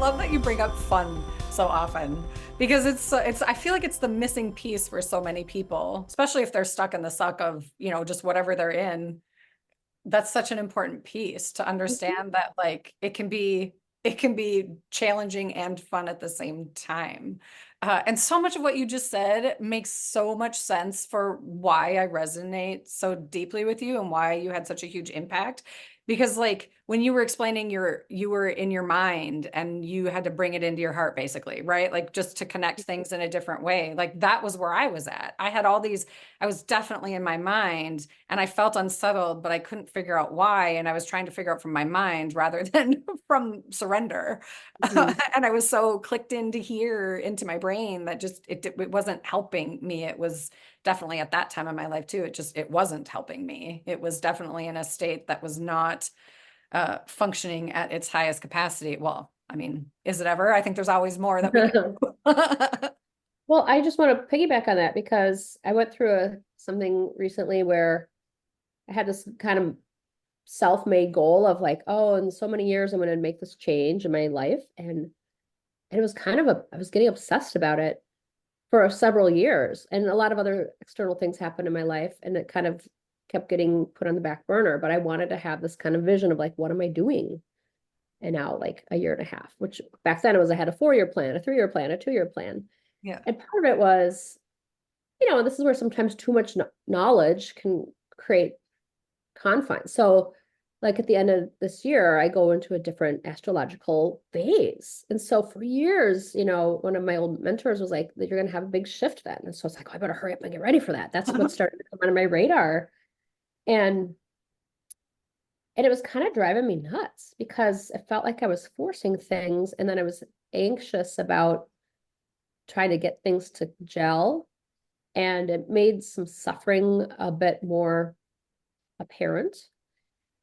love that you bring up fun so often because I feel like it's the missing piece for so many people, especially if they're stuck in the suck of, just whatever they're in. That's such an important piece to understand that like it can be challenging and fun at the same time. And so much of what you just said makes so much sense for why I resonate so deeply with you and why you had such a huge impact. Because like when you were explaining you were in your mind and you had to bring it into your heart basically, right? Like just to connect things in a different way. Like that was where I was at. I was definitely in my mind and I felt unsettled, but I couldn't figure out why. And I was trying to figure out from my mind rather than from surrender. Mhm. And I was so clicked into here, into my brain that just it wasn't helping me. It was definitely at that time in my life too. It wasn't helping me. It was definitely in a state that was not functioning at its highest capacity. Well, I mean, is it ever? I think there's always more that we can do. Well, I just want to piggyback on that because I went through something recently where I had this kind of self-made goal of like, oh, in so many years I'm going to make this change in my life, and it was kind of I was getting obsessed about it for several years, and a lot of other external things happened in my life, and it kind of kept getting put on the back burner. But I wanted to have this kind of vision of like, what am I doing? And now, like a year and a half, which back then it was I had a 4-year plan, a 3-year plan, a 2-year plan. Yeah. And part of it was, this is where sometimes too much knowledge can create confines. So, like at the end of this year, I go into a different astrological phase. And so for years, one of my old mentors was like, that you're going to have a big shift then. And so it's like, oh, I better hurry up and get ready for that. That's what started to come on my radar. And it was kind of driving me nuts because it felt like I was forcing things. And then I was anxious about trying to get things to gel. And it made some suffering a bit more apparent.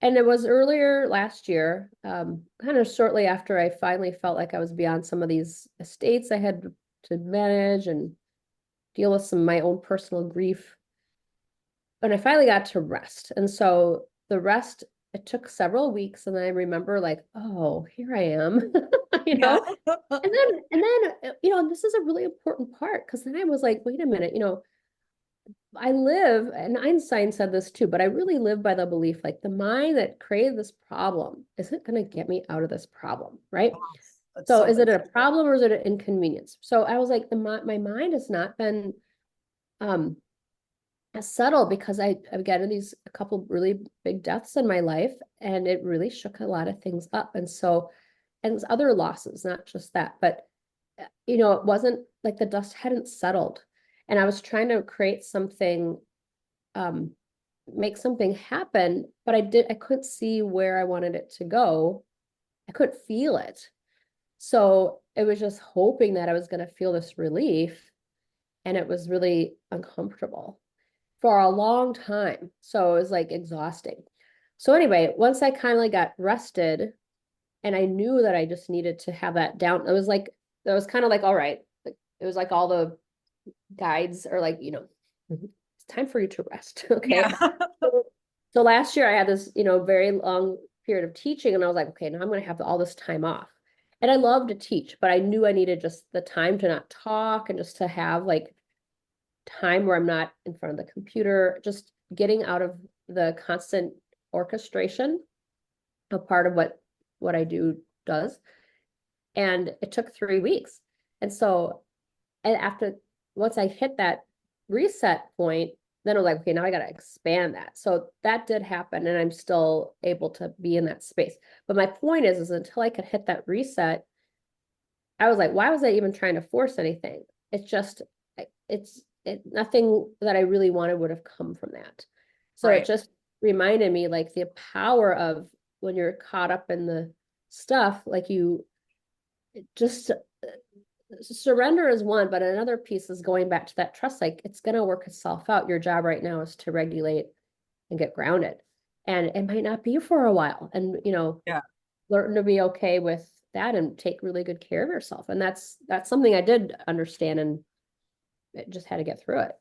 And it was earlier last year, kind of shortly after I finally felt like I was beyond some of these estates I had to manage and deal with some of my own personal grief. And I finally got to rest. And so the rest, it took several weeks. And I remember like, oh, here I am, you Yeah. know? And then, this is a really important part because then I was like, wait a minute, I live, and Einstein said this too, but I really live by the belief like the mind that created this problem isn't going to get me out of this problem, right? That's So so is it good. a problem or is it an inconvenience? So I was like, my mind has not been um settled because I've gotten these a couple really big deaths in my life, and it really shook a lot of things up. And so, and there's other losses, not just that, but it wasn't like the dust hadn't settled. And I was trying to create something, um, make something happen, but I couldn't see where I wanted it to go. I couldn't feel it. So it was just hoping that I was going to feel this relief, and it was really uncomfortable for a long time. So it was like exhausting. So anyway, once I kind of got rested and I knew that I just needed to have that down, it was kind of like, all right, it was like all the guides are like, it's time for you to rest. Okay. Yeah. So last year I had this, very long period of teaching, and I was like, okay, now I'm going to have all this time off. And I love to teach, but I knew I needed just the time to not talk and just to have like time where I'm not in front of the computer, just getting out of the constant orchestration, a part of what I do does. And it took 3 weeks. And so, and after once I hit that reset point, then I was like, okay, now I got to expand that. So that did happen, and I'm still able to be in that space. But my point is until I could hit that reset, I was like, why was I even trying to force anything? It's just, nothing that I really wanted would have come from that. So it Right. just reminded me like the power of when you're caught up in the stuff, like you just surrender is one, but another piece is going back to that trust. Like it's going to work itself out. Your job right now is to regulate and get grounded. And it might not be for a while. And, Yeah. learn to be okay with that and take really good care of yourself. And that's something I did understand, and it just had to get through it.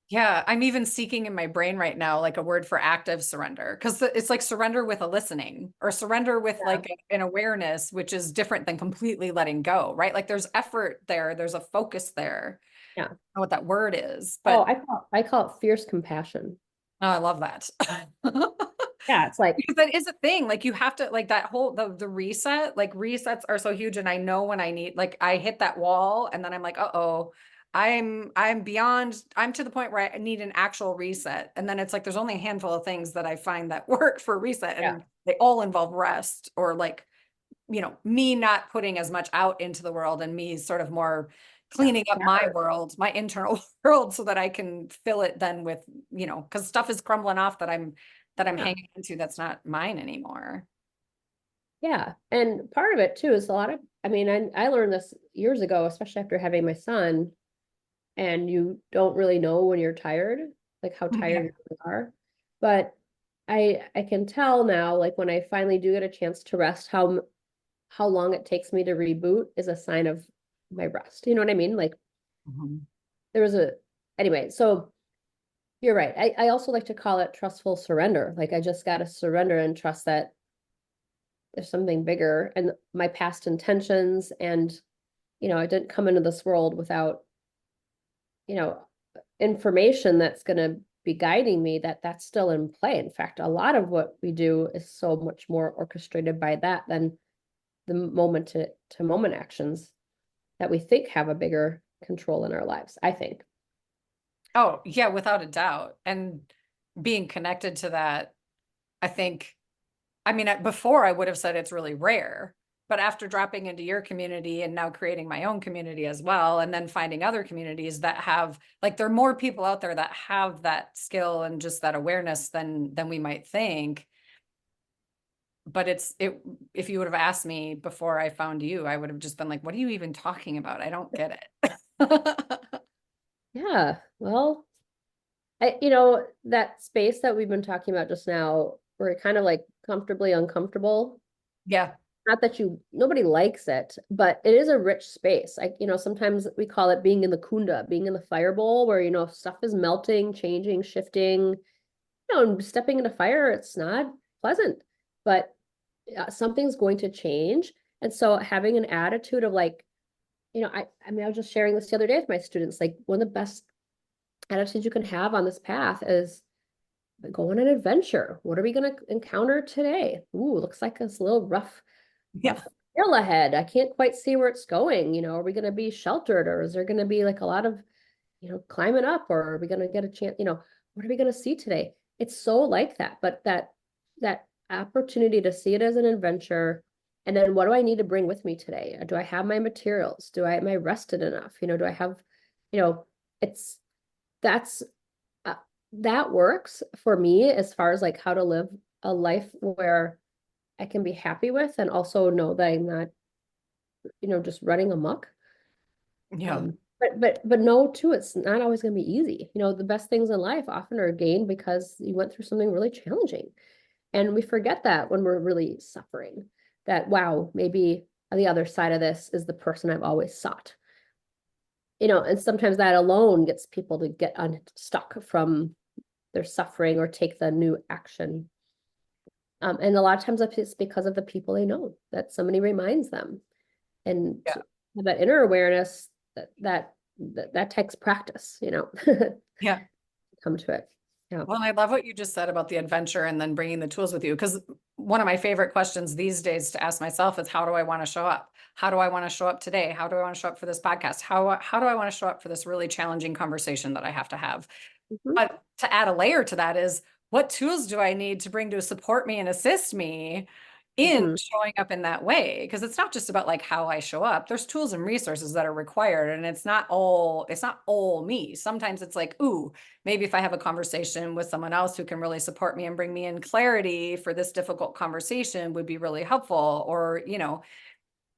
Yeah, I'm even seeking in my brain right now like a word for active surrender because it's like surrender with a listening or surrender with Yeah. like an awareness, which is different than completely letting go, right? Like there's effort there, there's a focus there. Yeah. I don't know what that word is, Oh, but I call it fierce compassion. oh, I love that. Yeah, it's like, Because that is a thing. Like you have to like that whole the reset, like resets are so huge. And I know when I need like I hit that wall and then I'm like, uh-oh, I'm beyond, I'm to the point where I need an actual reset. And then it's like there's only a handful of things that I find that work for reset yeah, and they all involve rest or like, me not putting as much out into the world and me sort of more yeah, cleaning up my world, my internal world so that I can fill it then with, because stuff is crumbling off that I'm yeah, hanging into that's not mine anymore. yeah. And part of it too is a lot of, I mean, I learned this years ago, especially after having my son, and you don't really know when you're tired, like how Yeah. tired you are. But I can tell now, like when I finally do get a chance to rest, how long it takes me to reboot is a sign of my rest. You know what I mean? Like Mhm. there was a anyway, so you're right. I also like to call it trustful surrender. Like I just gotta surrender and trust that there's something bigger and my past intentions and I didn't come into this world without, you know, information that's gonna be guiding me that's still in play. In fact, a lot of what we do is so much more orchestrated by that than the moment to moment actions that we think have a bigger control in our lives, I think. Oh, yeah, without a doubt. And being connected to that, I think, I mean, before I would have said it's really rare, but after dropping into your community and now creating my own community as well, and then finding other communities that have, like, there are more people out there that have that skill and just that awareness than we might think. But if you would have asked me before I found you, I would have just been like, what are you even talking about? I don't get it. Yeah, well, that space that we've been talking about just now, we're kind of like comfortably uncomfortable. Yeah. Not that nobody likes it, but it is a rich space. Sometimes we call it being in the kunda, being in the fire bowl where, stuff is melting, changing, shifting, and stepping into fire, it's not pleasant, but something's going to change. And so having an attitude of like, I mean, I was just sharing this the other day with my students, like one of the best attitudes you can have on this path is go on an adventure. What are we going to encounter today? Ooh, looks like it's a little Yeah. rough hill ahead. I can't quite see where it's going. Are we going to be sheltered or is there going to be like a lot of, climbing up or are we going to get a chance, what are we going to see today? It's so like that, but that opportunity to see it as an adventure. And then what do I need to bring with me today? Do I have my materials? Am I rested enough? Do I have, you know, it's that's uh, that works for me as far as like how to live a life where I can be happy with and also know that I'm not, just running amok. Yeah. But no, too, it's not always going to be easy. The best things in life often are gained because you went through something really challenging. And we forget that when we're really suffering, that wow, maybe on the other side of this is the person I've always sought. And sometimes that alone gets people to get unstuck from their suffering or take the new action. And a lot of times it's because of the people they know that somebody reminds them. And Yeah. that inner awareness that takes practice, Yeah. come to it. Yeah. Well, I love what you just said about the adventure and then bringing the tools with you. Because one of my favorite questions these days to ask myself is, how do I want to show up? How do I want to show up today? How do I want to show up for this podcast? How do I want to show up for this really challenging conversation that I have to have? Mhm. But to add a layer to that is, what tools do I need to bring to support me and assist me in Mhm. showing up in that way? Because it's not just about like how I show up. There's tools and resources that are required, and it's not all me. Sometimes it's like, ooh, maybe if I have a conversation with someone else who can really support me and bring me in clarity for this difficult conversation would be really helpful. Or,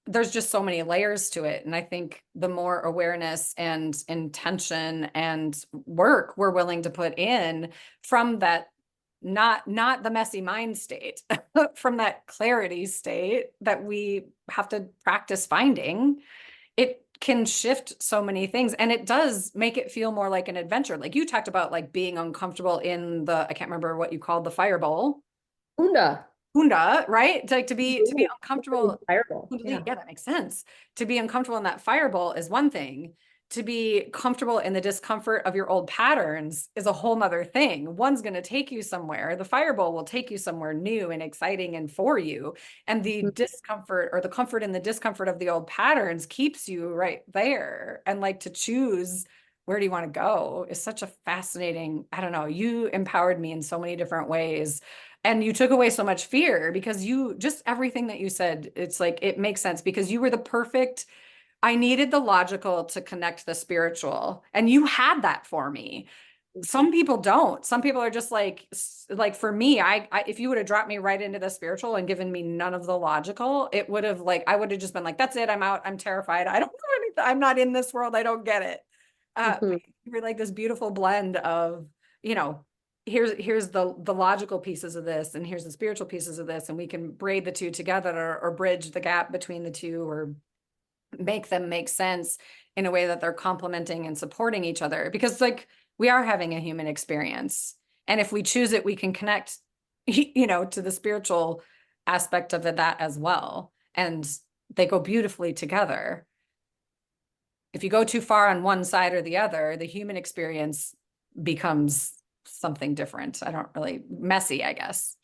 there's just so many layers to it. And I think the more awareness and intention and work we're willing to put in from that, not the messy mind state, from that clarity state that we have to practice finding, it can shift so many things, and it does make it feel more like an adventure. Like you talked about like being uncomfortable in the, I can't remember what you called the fire bowl. Hunda. Hunda, right? Like to be uncomfortable. Fireball. Kundalini, Yeah. yeah, that makes sense. To be uncomfortable in that fire bowl is one thing. To be comfortable in the discomfort of your old patterns is a whole nother thing. One's going to take you somewhere. The fire bowl will take you somewhere new and exciting and for you. And the Mhm. discomfort or the comfort in the discomfort of the old patterns keeps you right there. And like to choose where do you want to go is such a fascinating, I don't know, you empowered me in so many different ways. And you took away so much fear because you just everything that you said, it's like it makes sense because you were the perfect. I needed the logical to connect the spiritual, and you had that for me. Some people don't. Some people are just like for me, I if you would have dropped me right into the spiritual and given me none of the logical, it would have like I would have just been like, that's it, I'm out, I'm terrified, I don't know anything, I'm not in this world, I don't get it. Mhm. You were like this beautiful blend of, you know, here's the logical pieces of this, and here's the spiritual pieces of this, and we can braid the two together or bridge the gap between the two or make them make sense in a way that they're complementing and supporting each other, because like we are having a human experience, and if we choose it we can connect you know to the spiritual aspect of it, that as well, and they go beautifully together. If you go too far on one side or the other, the human experience becomes something different. I don't really messy, I guess.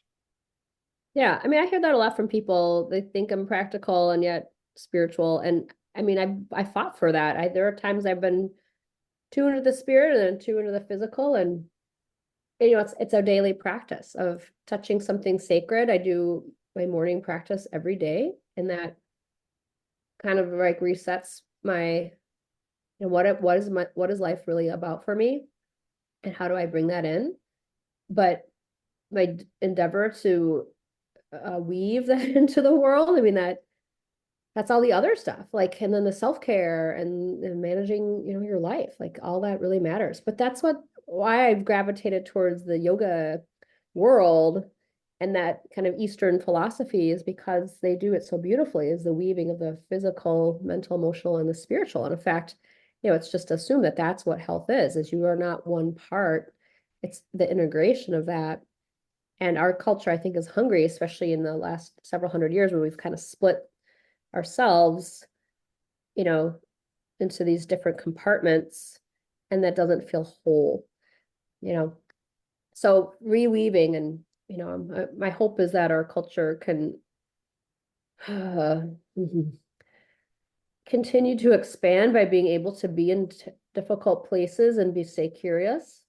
Yeah, I mean, I hear that a lot from people. They think I'm practical and yet spiritual. And I mean, I fought for that. There are times I've been too into the spirit and then too into the physical. And you know, it's a daily practice of touching something sacred. I do my morning practice every day, and that kind of like resets my, you know, what is life really about for me, and how do I bring that in? But my endeavor to weave that into the world. I mean, that's all the other stuff, like, and then the self-care and managing, you know, your life, like all that really matters. But that's why I've gravitated towards the yoga world and that kind of Eastern philosophy is because they do it so beautifully, is the weaving of the physical, mental, emotional, and the spiritual. And in fact, you know, it's just assumed that that's what health is you are not one part. It's the integration of that. And our culture, I think, is hungry, especially in the last several hundred years when we've kind of split ourselves, you know, into these different compartments, and that doesn't feel whole, you know. So reweaving and, you know, my hope is that our culture can continue to expand by being able to be in difficult places and stay curious.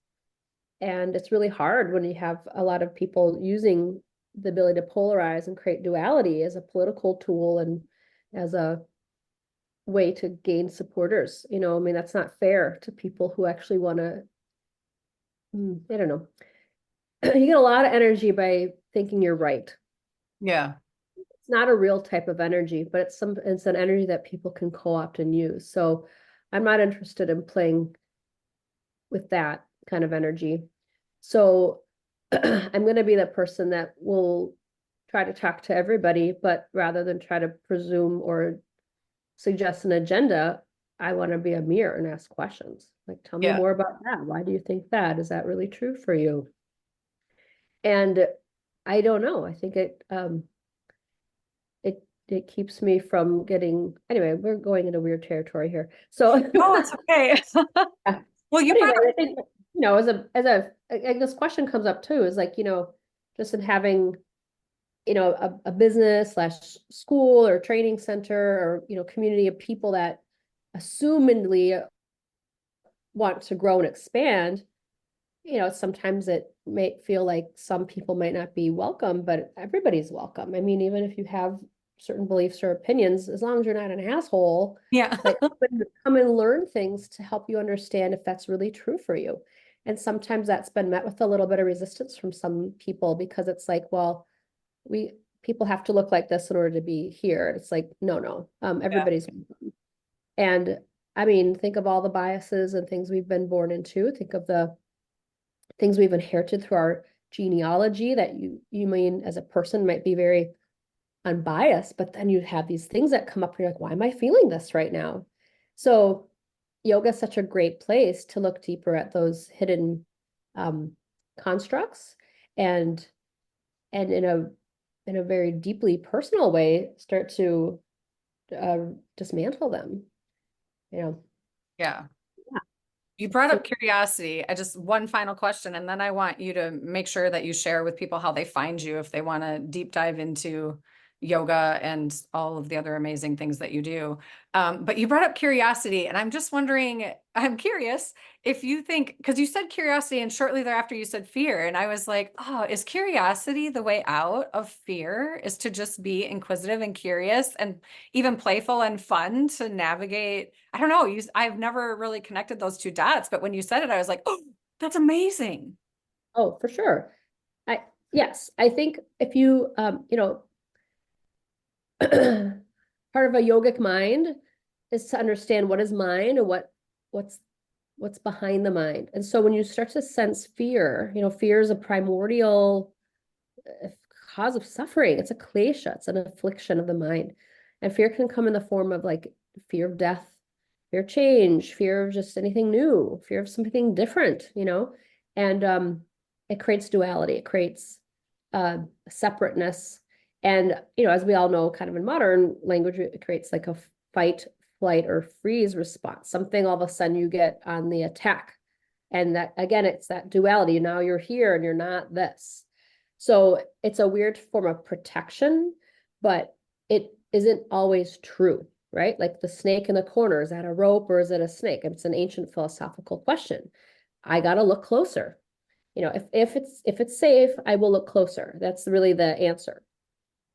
And it's really hard when you have a lot of people using the ability to polarize and create duality as a political tool and as a way to gain supporters. You know, I mean, that's not fair to people who actually want to, I don't know. You get a lot of energy by thinking you're right. Yeah. It's not a real type of energy, but it's an energy that people can co-opt and use. So I'm not interested in playing with that kind of energy. So I'm going to be the person that will try to talk to everybody, but rather than try to presume or suggest an agenda, I want to be a mirror and ask questions. Like, tell me Yeah. more about that. Why do you think that? Is that really true for you? And I don't know. I think it keeps me from getting, anyway, we're going into weird territory here. So No, it's okay. yeah. Well, you But anyway, brought I think, you know, this question comes up too, is like, you know, just in having, you know, a business slash school or training center or, you know, community of people that assumedly want to grow and expand, you know, sometimes it may feel like some people might not be welcome, but everybody's welcome. I mean, even if you have certain beliefs or opinions, as long as you're not an asshole, yeah. like come and learn things to help you understand if that's really true for you. And sometimes that's been met with a little bit of resistance from some people because it's like, well, we people have to look like this in order to be here. It's like, no, Yeah. everybody's welcome. And I mean, think of all the biases and things we've been born into. Think of the things we've inherited through our genealogy that you mean as a person might be very unbiased, but then you have these things that come up and you're like, why am I feeling this right now? So yoga is such a great place to look deeper at those hidden um, constructs and in a very deeply personal way start to uh, dismantle them, you know. Yeah. Yeah. You brought So up curiosity. I just one final question, and then I want you to make sure that you share with people how they find you if they want to deep dive into yoga and all of the other amazing things that you do. But you brought up curiosity, and I'm just wondering, I'm curious if you think, because you said curiosity, and shortly thereafter you said fear, and I was like, oh, is curiosity the way out of fear? Is to just be inquisitive and curious and even playful and fun to navigate? I don't know. I've never really connected those two dots, but when you said it, I was like, oh, that's amazing. oh, for sure. I yes, I think if you part of a yogic mind is to understand what is mind and what's what's behind the mind. And so when you start to sense fear, fear is a primordial cause of suffering. It's a klesha, it's an affliction of the mind. And fear can come in the form of like fear of death, fear of change, fear of just anything new, fear of something different. And it creates duality, it creates separateness. And, as we all know, kind of in modern language, it creates like a fight, flight, or freeze response, something all of a sudden you get on the attack. And that, again, it's that duality. Now you're here and you're not this. So it's a weird form of protection, but it isn't always true, right? Like the snake in the corner, is that a rope or is it a snake? It's an ancient philosophical question. I got to look closer. If it's safe, I will look closer. That's really the answer.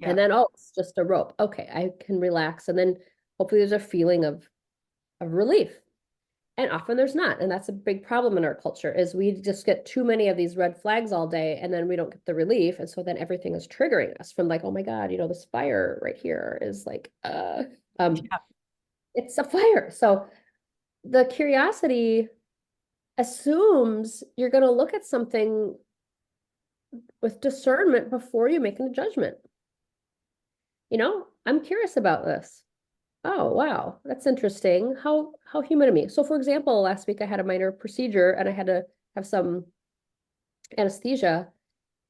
And Yeah. then, oh, it's just a rope. Okay, I can relax. And then hopefully there's a feeling of relief. And often there's not. And that's a big problem in our culture is we just get too many of these red flags all day and then we don't get the relief. And so then everything is triggering us from like, oh my God, this fire right here is like um Yeah. it's a fire. So the curiosity assumes you're going to look at something with discernment before you make a judgment. I'm curious about this. Oh, wow. That's interesting. How human of me. So for example, last week I had a minor procedure and I had to have some anesthesia.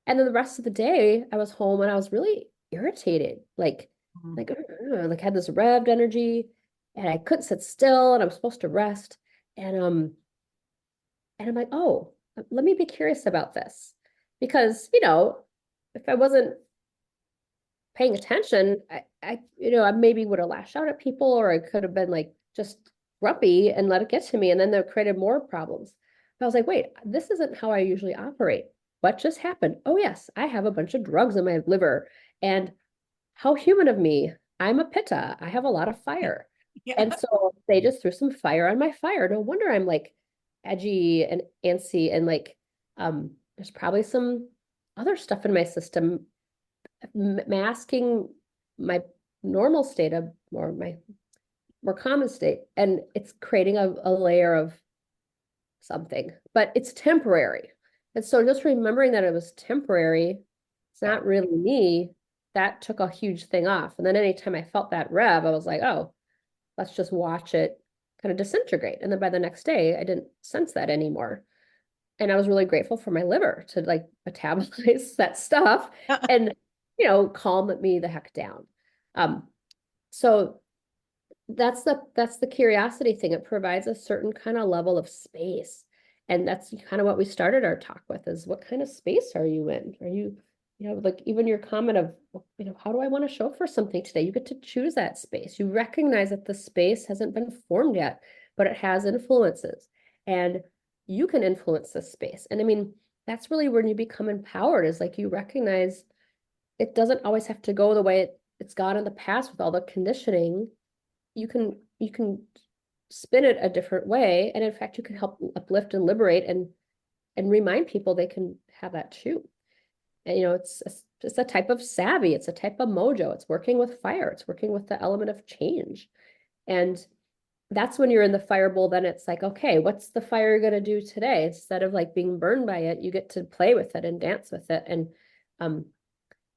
And then the rest of the day I was home and I was really irritated. Mhm. Like had this revved energy and I couldn't sit still and I'm supposed to rest. And I'm like, oh, let me be curious about this. Because, if I wasn't paying attention, I maybe would have lashed out at people, or I could have been like just grumpy and let it get to me, and then that created more problems. But I was like, wait, this isn't how I usually operate. What just happened? Oh yes, I have a bunch of drugs in my liver, and how human of me. I'm a pitta. I have a lot of fire, and Yeah. so they just threw some fire on my fire. No wonder I'm like edgy and antsy, and like there's probably some other stuff in my system masking my normal state of or my more common state, and it's creating a layer of something, but it's temporary. And so just remembering that it was temporary, it's Yeah. not really me, that took a huge thing off. And then anytime I felt that rev, I was like, oh, let's just watch it kind of disintegrate. And then by the next day I didn't sense that anymore, and I was really grateful for my liver to like metabolize that stuff and calm me the heck down. Um, so that's the curiosity thing. It provides a certain kind of level of space. And that's kind of what we started our talk with is what kind of space are you in? Are you, like even your comment of, how do I want to show up for something today? You get to choose that space. You recognize that the space hasn't been formed yet, but it has influences. And you can influence this space. And I mean, that's really when you become empowered, is like you recognize it doesn't always have to go the way it's gone in the past with all the conditioning. You can spin it a different way, and in fact you can help uplift and liberate and remind people they can have that too. And it's a type of savvy, it's a type of mojo, it's working with fire, it's working with the element of change. And that's when you're in the fireball, then it's like, okay, what's the fire going to do today? Instead of like being burned by it, you get to play with it and dance with it um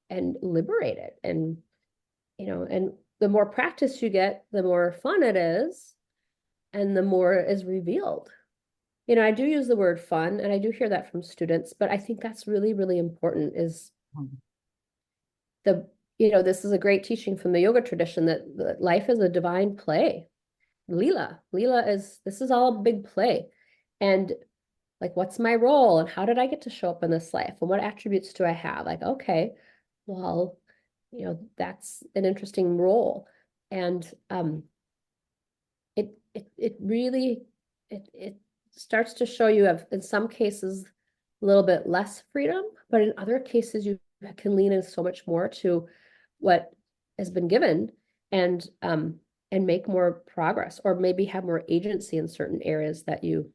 and liberate it. And and the more practice you get, the more fun it is. and the more is revealed. I do use the word fun, and I do hear that from students, but I think that's really, really important is the, this is a great teaching from the yoga tradition that life is a divine play. This is all a big play. And like, what's my role and how did I get to show up in this life? And what attributes do I have? Like, okay, well, that's an interesting role. And it really it starts to show you have in some cases a little bit less freedom, but in other cases you can lean in so much more to what has been given and make more progress, or maybe have more agency in certain areas that you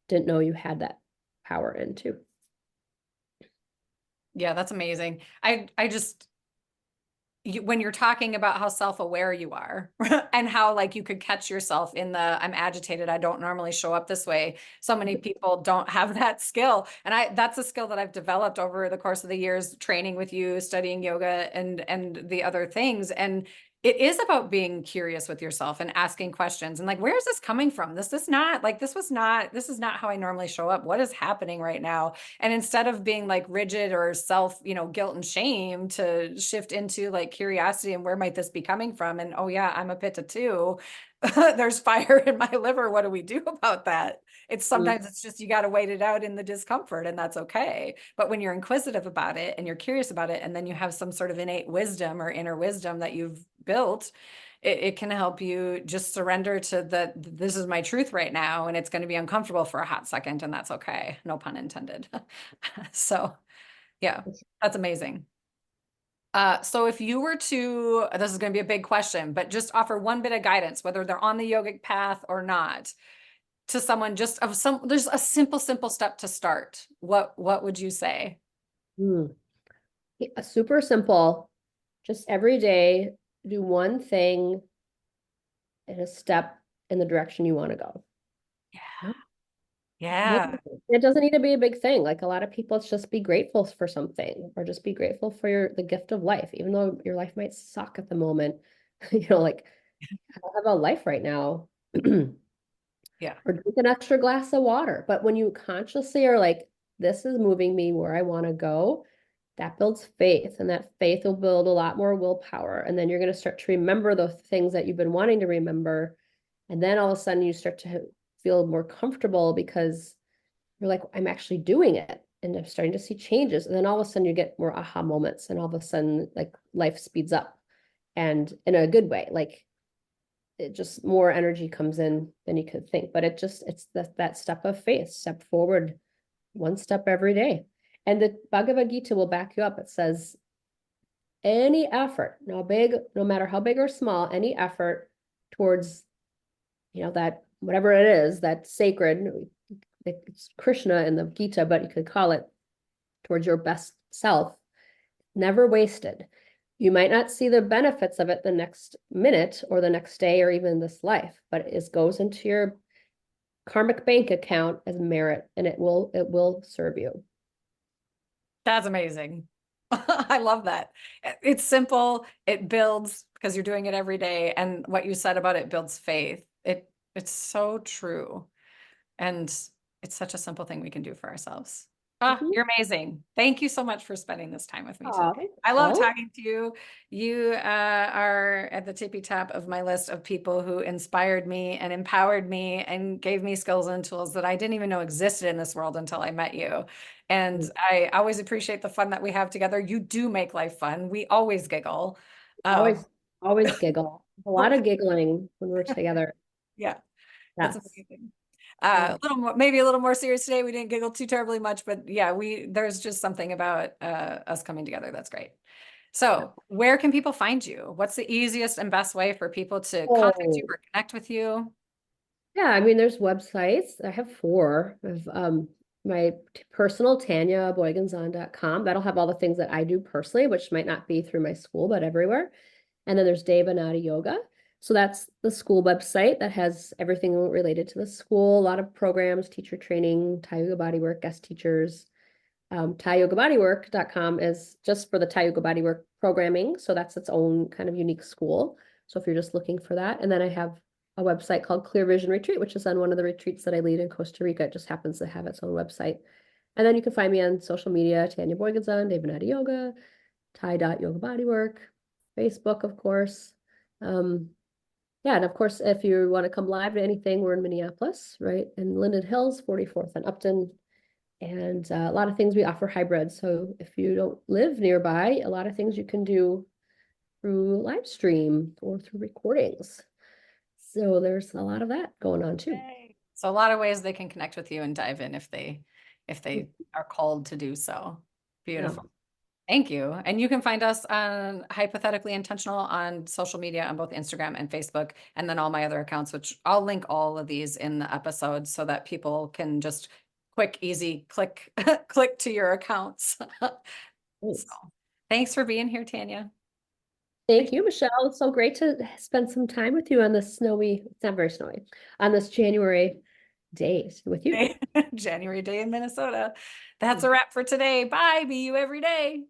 didn't know you had that power into. Yeah, that's amazing. I just when you're talking about how self-aware you are and how like you could catch yourself in the I'm agitated, I don't normally show up this way. So many people don't have that skill. And that's a skill that I've developed over the course of the years training with you, studying yoga and the other things. And it is about being curious with yourself and asking questions and like, where is this coming from? This is not like, this is not how I normally show up. What is happening right now? And instead of being like rigid or self, guilt and shame, to shift into like curiosity and where might this be coming from? And oh yeah, I'm a pitta too. There's fire in my liver. What do we do about that? It's sometimes it's just you got to wait it out in the discomfort, and that's okay. But when you're inquisitive about it and you're curious about it, and then you have some sort of innate wisdom or inner wisdom that you've built, it can help you just surrender to that. This is my truth right now, and it's going to be uncomfortable for a hot second, and that's okay. No pun intended. So, yeah, that's amazing. So if you were to, this is going to be a big question, but just offer one bit of guidance, whether they're on the yogic path or not, to someone just of some, there's a simple step to start. What would you say? Mm. Super simple. Just every day, do one thing in a step in the direction you want to go. Yeah. One Yeah. thing. It doesn't need to be a big thing. Like a lot of people, it's just be grateful for something, or just be grateful for the gift of life, even though your life might suck at the moment. Like I don't have a life right now. Yeah. Or drink an extra glass of water. But when you consciously are like, this is moving me where I want to go, that builds faith. And that faith will build a lot more willpower. And then you're going to start to remember the things that you've been wanting to remember. And then all of a sudden you start to feel more comfortable because you're like, I'm actually doing it. And I'm starting to see changes. And then all of a sudden you get more aha moments. And all of a sudden, like life speeds up, and in a good way. Like it just more energy comes in than you could think. But it's that step of faith, step forward, one step every day. And the Bhagavad Gita will back you up. It says, any effort, no matter how big or small, any effort towards, that whatever it is, that sacred, it's Krishna in the Gita, but you could call it towards your best self, never wasted. You might not see the benefits of it the next minute or the next day or even this life, but it goes into your karmic bank account as merit, and it will serve you. That's amazing. I love that. It's simple. It builds because you're doing it every day. And what you said about it builds faith. It's so true. And it's such a simple thing we can do for ourselves. Ah, Mhm. you're amazing. Thank you so much for spending this time with me today. Oh, I love oh, talking to you. You are at the tippy top of my list of people who inspired me and empowered me and gave me skills and tools that I didn't even know existed in this world until I met you. And I always appreciate the fun that we have together. You do make life fun. We always giggle. Um, always, always giggle. A lot of giggling when we're together. yeah, that's Yes. amazing. Yeah. A little more, maybe a little more serious today. We didn't giggle too terribly much, but yeah, there's just something about us coming together that's great. So, where can people find you? What's the easiest and best way for people to contact you Oh, or connect with you? yeah. I mean, there's websites. I have four. I have my personal Tanya Boigenzahn.com. That'll have all the things that I do personally, which might not be through my school, but everywhere. And then there's Devanadi Yoga. So that's the school website that has everything related to the school, a lot of programs, teacher training, Thai Yoga Bodywork, guest teachers. ThaiYogaBodywork.com is just for the Thai Yoga Bodywork programming. So that's its own kind of unique school. So if you're just looking for that. And then I have a website called Clear Vision Retreat, which is on one of the retreats that I lead in Costa Rica. It just happens to have its own website. And then you can find me on social media, Tanya Boigenzahn, David Yoga, Yoga Bodywork, Facebook, of course. Yeah, and of course, if you want to come live to anything, we're in Minneapolis, right? In Linden Hills, 44th and Upton. And a lot of things we offer hybrid. So if you don't live nearby, a lot of things you can do through live stream or through recordings. So there's a lot of that going on too. Yay. So a lot of ways they can connect with you and dive in if they are called to do so. Beautiful. Yeah. Thank you. And you can find us on Hypothetically Intentional on social media on both Instagram and Facebook, and then all my other accounts, which I'll link all of these in the episode so that people can just quick, easy click, click to your accounts. Thanks. So, thanks for being here, Tanya. Thank you, Michelle. It's so great to spend some time with you on this snowy, it's not very snowy, on this January day with you. January day in Minnesota. That's a wrap for today. Bye. Be you every day.